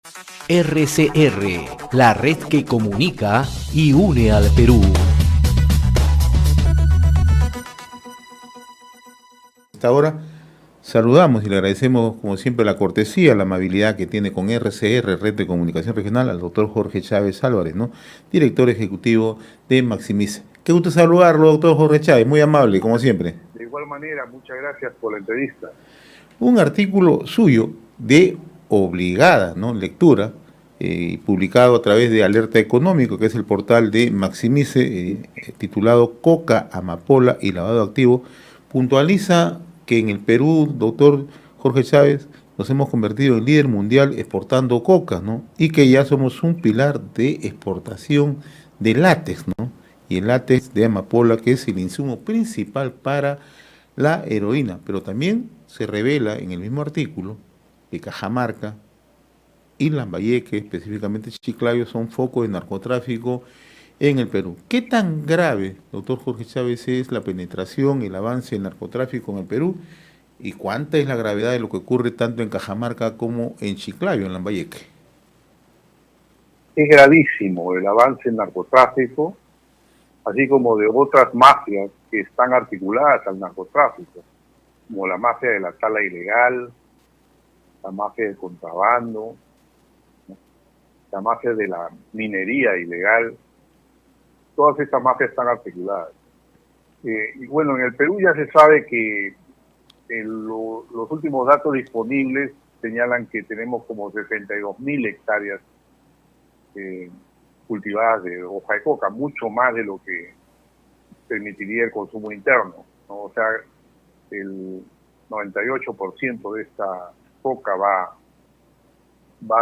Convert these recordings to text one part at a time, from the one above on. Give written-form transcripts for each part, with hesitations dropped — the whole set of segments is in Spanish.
RCR, la red que comunica y une al Perú. Hasta ahora saludamos y le agradecemos como siempre la cortesía, la amabilidad que tiene con RCR, Red de Comunicación Regional, al doctor Jorge Chávez Álvarez, ¿no? Director ejecutivo de Maximice. Qué gusto saludarlo, doctor Jorge Chávez, muy amable, como siempre. De igual manera, muchas gracias por la entrevista. Un artículo suyo de obligada, ¿no?, lectura, publicado a través de Alerta Económico, que es el portal de Maximice, titulado Coca, Amapola y Lavado Activo, puntualiza que en el Perú, doctor Jorge Chávez, nos hemos convertido en líder mundial exportando coca, ¿no? Y que ya somos un pilar de exportación de látex, ¿no? Y el látex de amapola, que es el insumo principal para la heroína. Pero también se revela en el mismo artículo que Cajamarca y Lambayeque, específicamente Chiclayo, son focos de narcotráfico en el Perú. ¿Qué tan grave, doctor Jorge Chávez, es la penetración, el avance del narcotráfico en el Perú? ¿Y cuánta es la gravedad de lo que ocurre tanto en Cajamarca como en Chiclayo, en Lambayeque? Es gravísimo el avance en narcotráfico, así como de otras mafias que están articuladas al narcotráfico, como la mafia de la tala ilegal, la mafia del contrabando, ¿no?, la mafia de la minería ilegal. Todas estas mafias están articuladas. Y bueno, en el Perú ya se sabe que los últimos datos disponibles señalan que tenemos como 62.000 hectáreas cultivadas de hoja de coca, mucho más de lo que permitiría el consumo interno, ¿no? O sea, el 98% de esta coca va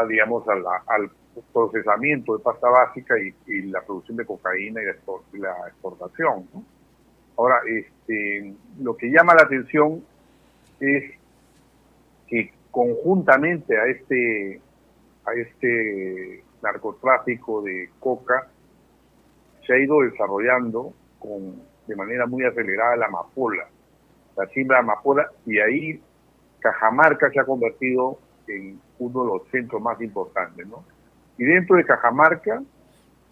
digamos, al procesamiento de pasta básica y la producción de cocaína y la exportación, ¿no? Ahora, lo que llama la atención es que conjuntamente a este narcotráfico de coca se ha ido desarrollando de manera muy acelerada la amapola, la siembra de amapola, y ahí Cajamarca se ha convertido en uno de los centros más importantes, ¿no? Y dentro de Cajamarca,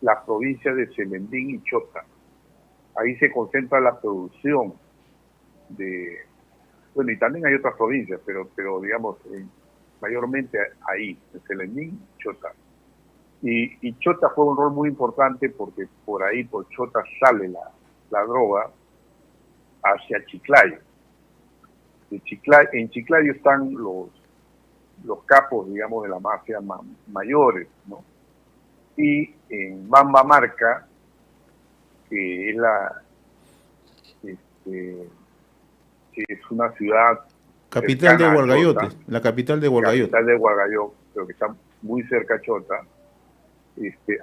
las provincias de Celendín y Chota. Ahí se concentra la producción bueno, y también hay otras provincias, pero digamos, mayormente ahí, en Celendín y Chota. Y Chota juega un rol muy importante porque por ahí, por Chota, sale la droga hacia Chiclayo. En Chiclayo están los capos, digamos, de la mafia mayores, ¿no? Y en Bambamarca, que que es una ciudad Capital de Huargayote, Chota, la capital de Huargayote. capital de Huargayote, pero que está muy cerca a Chota.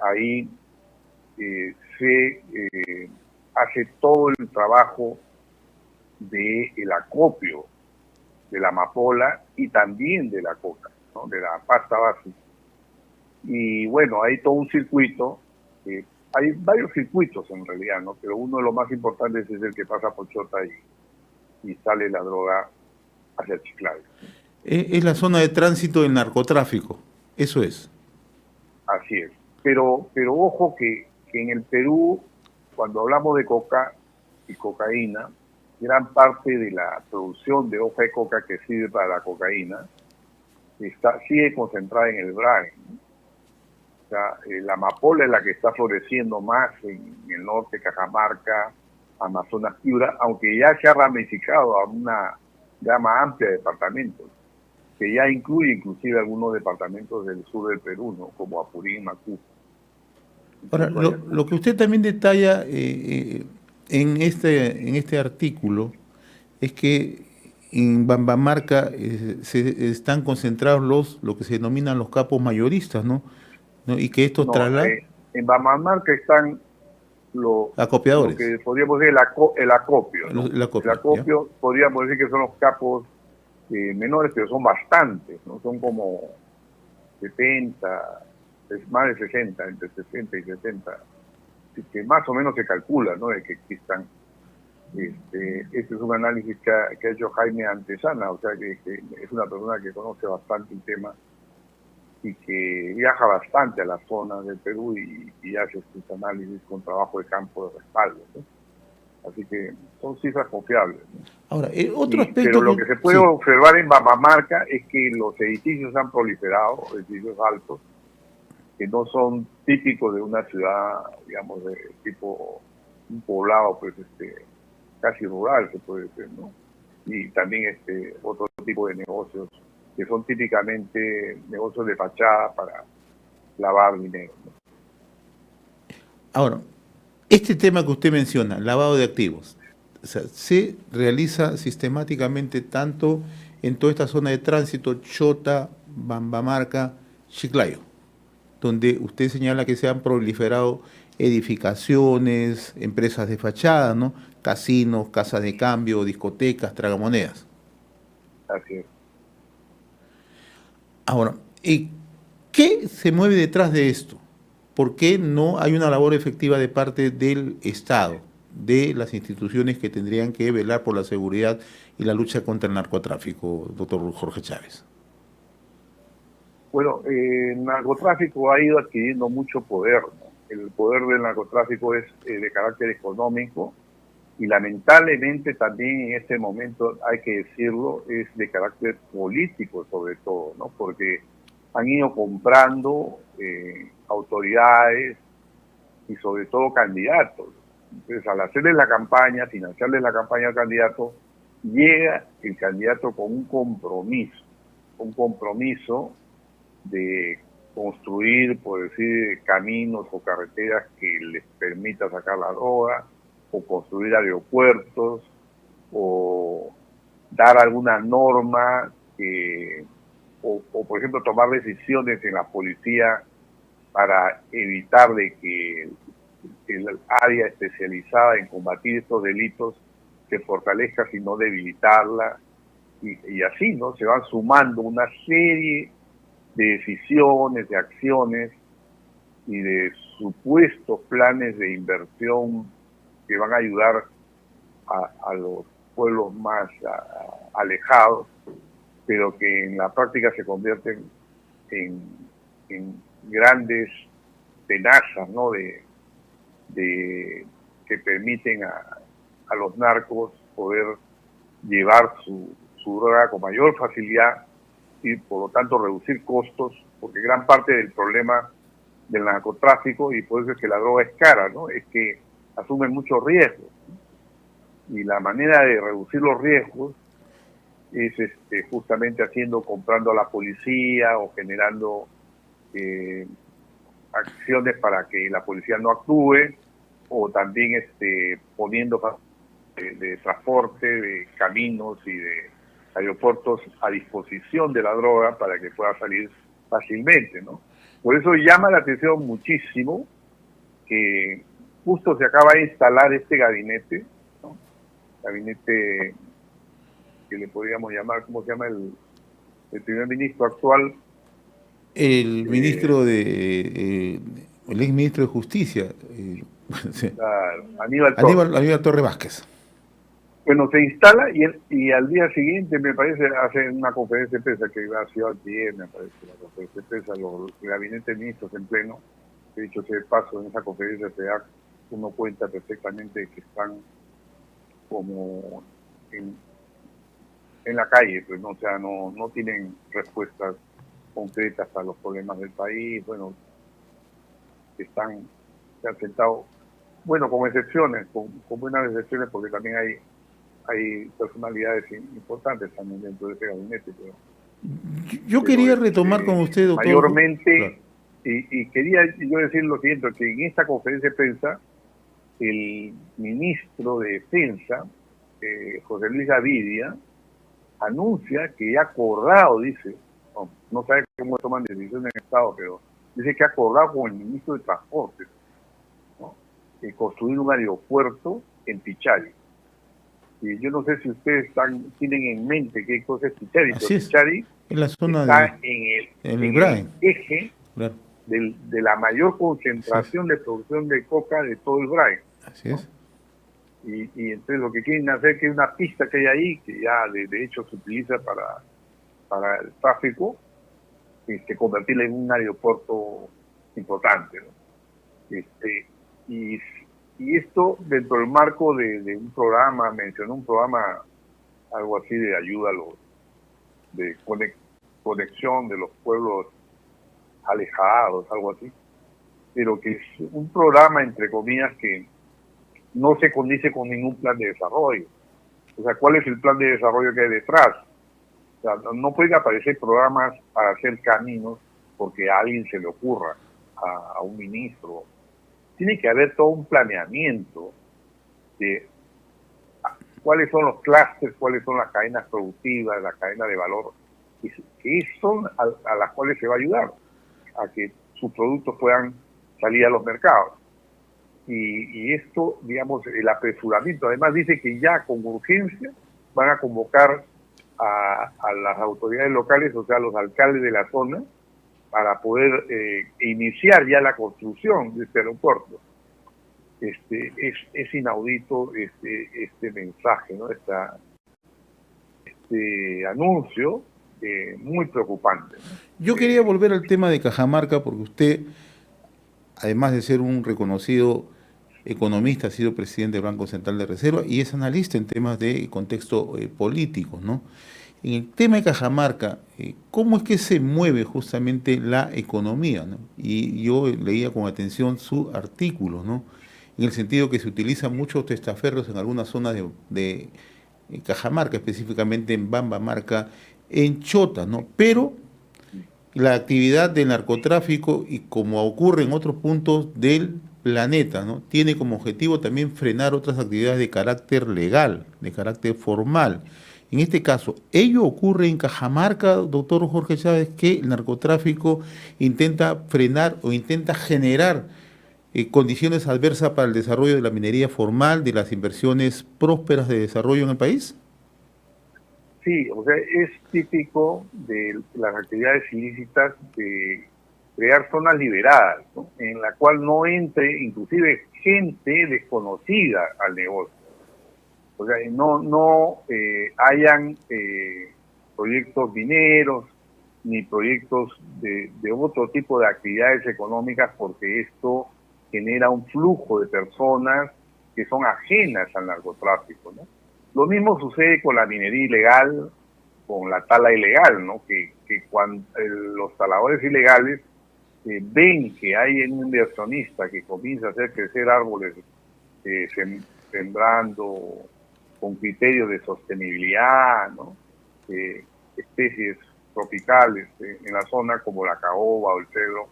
Ahí se hace todo el trabajo del acopio de la amapola y también de la coca, ¿no?, de la pasta básica. Y bueno, hay todo un circuito, hay varios circuitos en realidad, ¿no?, pero uno de los más importantes es el que pasa por Chota y sale la droga hacia Chiclayo. Es la zona de tránsito del narcotráfico, eso es. Así es. Pero ojo que en el Perú, cuando hablamos de coca y cocaína, gran parte de la producción de hoja de coca que sirve para la cocaína sigue concentrada en el Brain, ¿no? O sea, la amapola es la que está floreciendo más en el norte, Cajamarca, Amazonas, Piura, aunque ya se ha ramificado a una gama amplia de departamentos, que ya incluye inclusive algunos departamentos del sur del Perú, ¿no?, como Apurín, Macú. Ahora, lo que usted también detalla en este artículo es que en Bambamarca se están concentrados lo que se denominan los capos mayoristas, ¿no? Y que esto No, traslada en Bambamarca están lo acopiadores. que podríamos decir el acopio, ¿no? El acopio, El acopio, podríamos decir que son los capos menores, pero son bastantes, ¿no? Son como 70, más de 60, entre 60 y 70, que más o menos se calcula, ¿no?, de que existan. Este es un análisis que ha hecho Jaime Antesana, o sea que es una persona que conoce bastante el tema y que viaja bastante a la zona del Perú y hace sus análisis con trabajo de campo de respaldo, ¿no? Así que son cifras confiables, ¿no? Ahora, otro Pero aspecto lo que... que se puede sí. observar en Bambamarca es que los edificios han proliferado, edificios altos, que no son típicos de una ciudad, digamos, de tipo un poblado, pues, casi rural, se puede decir, ¿no? Y también otro tipo de negocios que son típicamente negocios de fachada para lavar dinero, ¿no? Ahora, este tema que usted menciona, lavado de activos, o sea, se realiza sistemáticamente tanto en toda esta zona de tránsito, Chota, Bambamarca, Chiclayo, donde usted señala que se han proliferado edificaciones, empresas de fachada, ¿no? Casinos, casas de cambio, discotecas, tragamonedas. Así es. Ahora, ¿y qué se mueve detrás de esto? ¿Por qué no hay una labor efectiva de parte del Estado, de las instituciones que tendrían que velar por la seguridad y la lucha contra el narcotráfico, doctor Jorge Chávez? Bueno, el narcotráfico ha ido adquiriendo mucho poder, ¿no? El poder del narcotráfico es de carácter económico y lamentablemente también en este momento, hay que decirlo, es de carácter político sobre todo, ¿no? Porque han ido comprando autoridades y sobre todo candidatos. Entonces, al hacerles la campaña, financiarles la campaña al candidato, llega el candidato con un compromiso de construir, por decir, caminos o carreteras que les permita sacar la droga, o construir aeropuertos, o dar alguna norma o por ejemplo tomar decisiones en la policía para evitar de que el área especializada en combatir estos delitos se fortalezca, sino debilitarla, y así, ¿no? Se van sumando una serie de decisiones, de acciones y de supuestos planes de inversión que van a ayudar a los pueblos más alejados, pero que en la práctica se convierten en grandes tenazas, ¿no? Que permiten a los narcos poder llevar su droga con mayor facilidad y por lo tanto reducir costos, porque gran parte del problema del narcotráfico, y por eso es que la droga es cara, ¿no? Es que asumen muchos riesgos, y la manera de reducir los riesgos es justamente comprando a la policía o generando acciones para que la policía no actúe, o también poniendo de transporte, de caminos y de aeropuertos a disposición de la droga para que pueda salir fácilmente, ¿no? Por eso llama la atención muchísimo que justo se acaba de instalar este gabinete, ¿no? Gabinete que le podríamos llamar, ¿cómo se llama el primer ministro actual? El ministro el ex ministro de Justicia, Aníbal Torres. Aníbal Torre Vázquez. Bueno, se instala y al día siguiente, me parece, hace una conferencia de prensa que ha sido ayer, me parece, la conferencia de prensa, los gabinetes de ministros en pleno. De hecho, ese paso en esa conferencia se da, uno cuenta perfectamente que están como en la calle, pues, ¿no? O sea, no tienen respuestas concretas a los problemas del país. Bueno, se han sentado, bueno, con excepciones, con buenas excepciones, porque también hay personalidades importantes también dentro de ese gabinete. Yo quería retomar con usted, doctor. Mayormente, claro. y quería yo decir lo siguiente, que en esta conferencia de prensa, el ministro de Defensa, José Luis Gavidia, anuncia que ya ha acordado, dice, no sabe cómo toman decisiones en el Estado, pero dice que ha acordado con el ministro de Transporte, ¿no? Construir un aeropuerto en Pichari. Y yo no sé si ustedes tienen en mente qué cosa es Pichari, Así pero es, Pichari en la zona está en en el el Brain. eje Claro. de la mayor concentración de producción de coca de todo el Brain. Así es. Y entonces lo que quieren hacer es que una pista que hay ahí, que ya de hecho se utiliza para el tráfico, convertirla en un aeropuerto importante, ¿no? Y, y esto dentro del marco de un programa, mencionó un programa, algo así de ayuda a los, de conexión de los pueblos alejados, algo así, pero que es un programa, entre comillas, que no se condice con ningún plan de desarrollo. O sea, ¿cuál es el plan de desarrollo que hay detrás? O sea, no pueden aparecer programas para hacer caminos porque a alguien se le ocurra, a un ministro. Tiene que haber todo un planeamiento de cuáles son los clústeres, cuáles son las cadenas productivas, la cadena de valor, que son a las cuales se va a ayudar a que sus productos puedan salir a los mercados. Y esto, digamos, el apresuramiento, además dice que ya con urgencia van a convocar a las autoridades locales, o sea, a los alcaldes de la zona, para poder iniciar ya la construcción de este aeropuerto. Es inaudito este mensaje, ¿no? Este anuncio muy preocupante, ¿no? Yo quería volver al tema de Cajamarca porque usted, además de ser un reconocido economista, ha sido presidente del Banco Central de Reserva y es analista en temas de contexto político, ¿no? En el tema de Cajamarca, ¿cómo es que se mueve justamente la economía, ¿no? Y yo leía con atención su artículo, ¿no? En el sentido que se utilizan muchos testaferros en algunas zonas de Cajamarca, específicamente en Bambamarca, en Chota, ¿no? Pero la actividad del narcotráfico, y como ocurre en otros puntos del planeta, ¿no? Tiene como objetivo también frenar otras actividades de carácter legal, de carácter formal. En este caso, ello ocurre en Cajamarca, doctor Jorge Chávez, que el narcotráfico intenta frenar o intenta generar condiciones adversas para el desarrollo de la minería formal, de las inversiones prósperas de desarrollo en el país. Sí, o sea, es típico de las actividades ilícitas de crear zonas liberadas, ¿no? En la cual no entre inclusive gente desconocida al negocio. O sea, no hayan proyectos mineros ni proyectos de otro tipo de actividades económicas, porque esto genera un flujo de personas que son ajenas al narcotráfico, ¿no? Lo mismo sucede con la minería ilegal, con la tala ilegal, ¿no? Que cuando los taladores ilegales ven que hay un inversionista que comienza a hacer crecer árboles sembrando con criterios de sostenibilidad, ¿no? Especies tropicales en la zona como la caoba o el cedro,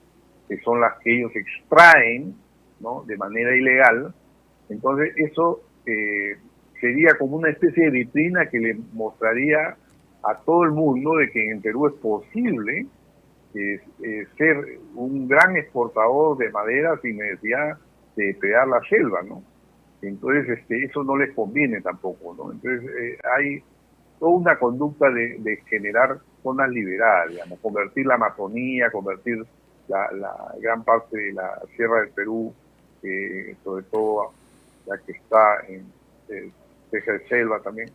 que son las que ellos extraen, ¿no? De manera ilegal. Entonces eso sería como una especie de vitrina que le mostraría a todo el mundo de que en Perú es posible ser un gran exportador de madera sin necesidad de depredar la selva, ¿no? Entonces eso no les conviene tampoco, ¿no? Entonces hay toda una conducta de generar zonas liberadas, digamos, convertir la Amazonía, convertir la gran parte de la Sierra del Perú, sobre todo la que está en Teja de Selva también,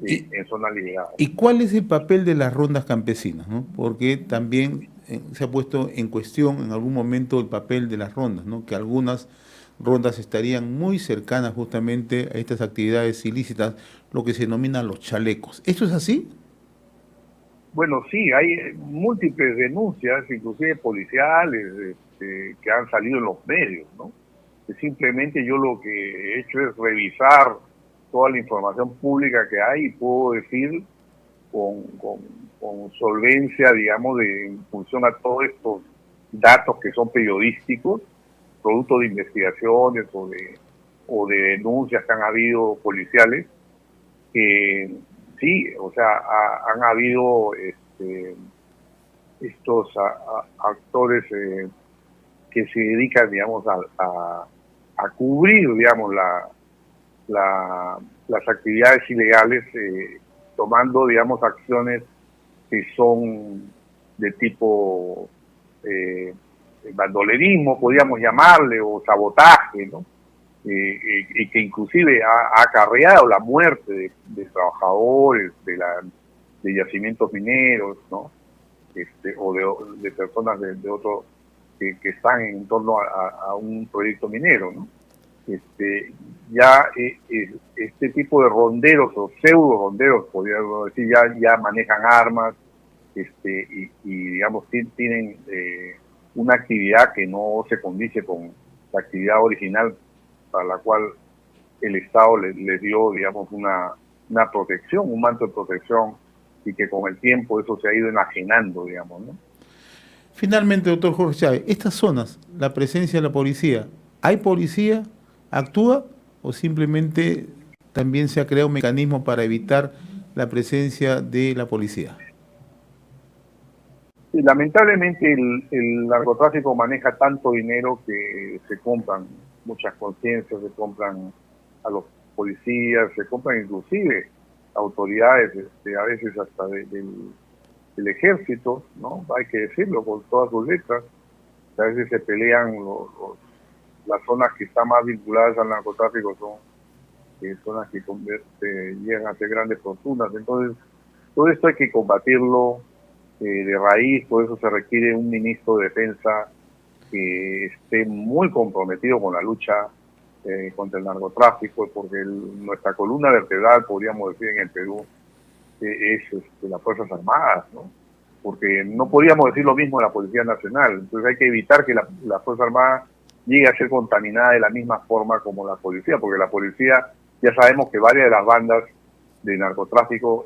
en zonas liberadas. ¿Y cuál es el papel de las rondas campesinas, ¿no? Porque también se ha puesto en cuestión en algún momento el papel de las rondas, ¿no? Que algunas rondas estarían muy cercanas justamente a estas actividades ilícitas, lo que se denominan los chalecos. ¿Esto es así? Bueno, sí, hay múltiples denuncias, inclusive policiales, que han salido en los medios, ¿no? Simplemente yo lo que he hecho es revisar toda la información pública que hay y puedo decir con solvencia, digamos, en función a todos estos datos que son periodísticos, producto de investigaciones o de denuncias que han habido policiales, que sí, o sea, han habido estos actores que se dedican, digamos, a cubrir, digamos, las actividades ilegales, tomando, digamos, acciones que son de tipo bandolerismo, podríamos llamarle, o sabotaje, ¿no? Y que inclusive ha acarreado la muerte de trabajadores de yacimientos mineros, ¿no? o de personas de otro que están en torno a un proyecto minero, ¿no? Este tipo de ronderos o pseudo ronderos, podríamos decir, ya manejan armas, y digamos tienen una actividad que no se condice con la actividad original para la cual el Estado les dio, digamos, una protección, un manto de protección, y que con el tiempo eso se ha ido enajenando, digamos, ¿no? Finalmente, doctor Jorge Chávez, estas zonas, la presencia de la policía, ¿hay policía? ¿Actúa? ¿O simplemente también se ha creado un mecanismo para evitar la presencia de la policía? Y lamentablemente el narcotráfico maneja tanto dinero que se compran muchas conciencias, se compran a los policías, se compran inclusive autoridades, a veces hasta del ejército, ¿no? Hay que decirlo con todas sus letras. A veces se pelean las zonas que están más vinculadas al narcotráfico, son las que llegan a hacer grandes fortunas. Entonces, todo esto hay que combatirlo de raíz. Por eso se requiere un ministro de defensa que esté muy comprometido con la lucha contra el narcotráfico, porque nuestra columna vertebral, podríamos decir, en el Perú es las Fuerzas Armadas, ¿no? Porque no podríamos decir lo mismo de la Policía Nacional. Entonces hay que evitar que la Fuerza Armada llegue a ser contaminada de la misma forma como la policía, porque la policía, ya sabemos que varias de las bandas de narcotráfico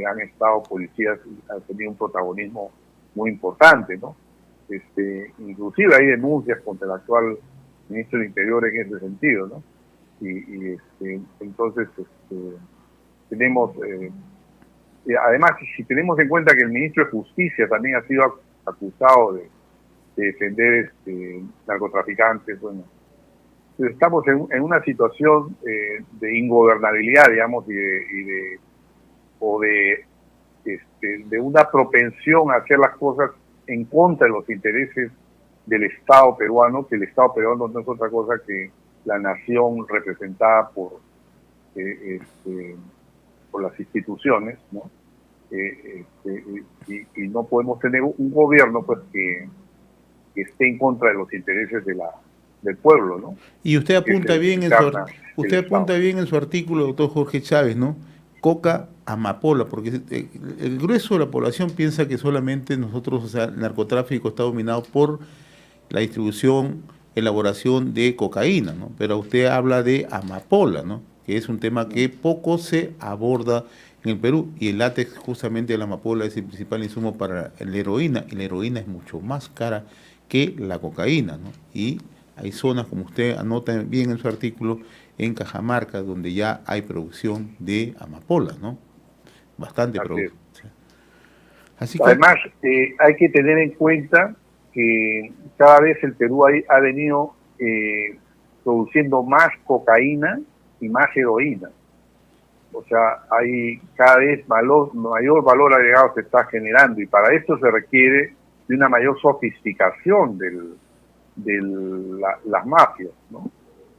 han estado policías y han tenido un protagonismo muy importante, ¿no? Inclusive hay denuncias contra el actual ministro del Interior en ese sentido, ¿no? Entonces tenemos, además, si tenemos en cuenta que el ministro de Justicia también ha sido acusado de defender narcotraficantes, bueno, estamos en una situación de ingobernabilidad, digamos, de una propensión a hacer las cosas en contra de los intereses del Estado peruano, que el Estado peruano no es otra cosa que la nación representada por las instituciones, ¿no? Y no podemos tener un gobierno pues que esté en contra de los intereses del pueblo, ¿no? Y usted apunta bien en su artículo, doctor Jorge Chávez, ¿no? Coca, amapola, porque el grueso de la población piensa que solamente nosotros, o sea, el narcotráfico está dominado por la distribución, elaboración de cocaína, ¿no? Pero usted habla de amapola, ¿no? Que es un tema que poco se aborda en el Perú, y el látex justamente de la amapola es el principal insumo para la heroína, y la heroína es mucho más cara que la cocaína, ¿no? Y hay zonas, como usted anota bien en su artículo, en Cajamarca, donde ya hay producción de amapola, ¿no? Bastante producción. Así que además, hay que tener en cuenta que cada vez el Perú ha venido produciendo más cocaína y más heroína. O sea, hay cada vez mayor valor agregado se está generando, y para esto se requiere de una mayor sofisticación de las mafias, ¿no?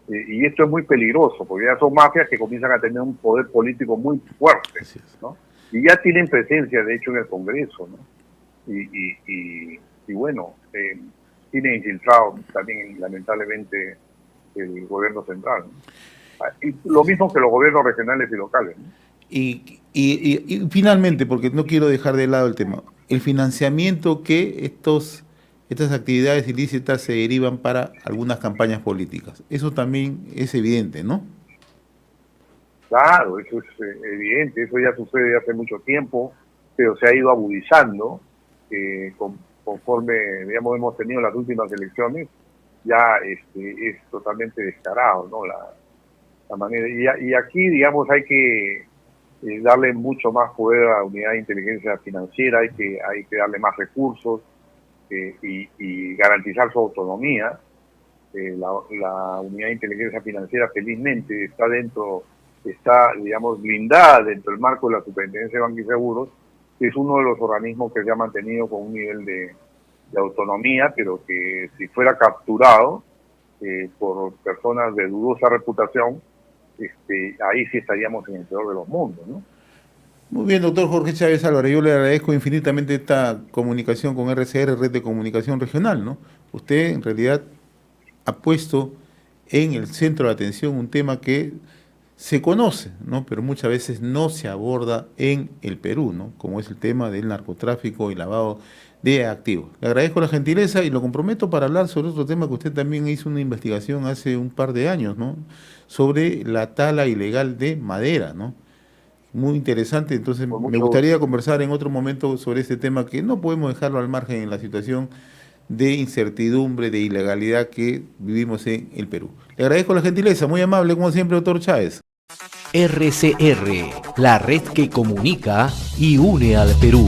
Y esto es muy peligroso, porque ya son mafias que comienzan a tener un poder político muy fuerte, ¿no? Y ya tienen presencia, de hecho, en el Congreso, ¿no? Y bueno, tienen infiltrado también, lamentablemente, el gobierno central, ¿no? Y lo mismo que los gobiernos regionales y locales, ¿no? Y finalmente, porque no quiero dejar de lado el tema, el financiamiento que estas actividades ilícitas se derivan para algunas campañas políticas. Eso también es evidente, ¿no? Claro, eso es evidente, eso ya sucede hace mucho tiempo, pero se ha ido agudizando conforme, digamos, hemos tenido las últimas elecciones. Ya es totalmente descarado, ¿no? La manera, y aquí, digamos, hay que darle mucho más poder a la unidad de inteligencia financiera, hay que darle más recursos y garantizar su autonomía. La unidad de inteligencia financiera felizmente está, digamos, blindada dentro del marco de la Superintendencia de Banco y Seguros, que es uno de los organismos que se ha mantenido con un nivel de autonomía, pero que si fuera capturado por personas de dudosa reputación, ahí sí estaríamos en el peor de los mundos, ¿no? Muy bien, doctor Jorge Chávez Álvarez, yo le agradezco infinitamente esta comunicación con RCR, Red de Comunicación Regional, ¿no? Usted en realidad ha puesto en el centro de atención un tema que se conoce, ¿no? Pero muchas veces no se aborda en el Perú, ¿no? Como es el tema del narcotráfico y lavado de activos. Le agradezco la gentileza y lo comprometo para hablar sobre otro tema que usted también hizo una investigación hace un par de años, ¿no? Sobre la tala ilegal de madera, ¿no? Muy interesante, entonces Con me mucho gustaría gusto. conversar en otro momento sobre este tema que no podemos dejarlo al margen en la situación de incertidumbre, de ilegalidad que vivimos en el Perú. Le agradezco la gentileza, muy amable como siempre, doctor Chávez. RCR, la red que comunica y une al Perú.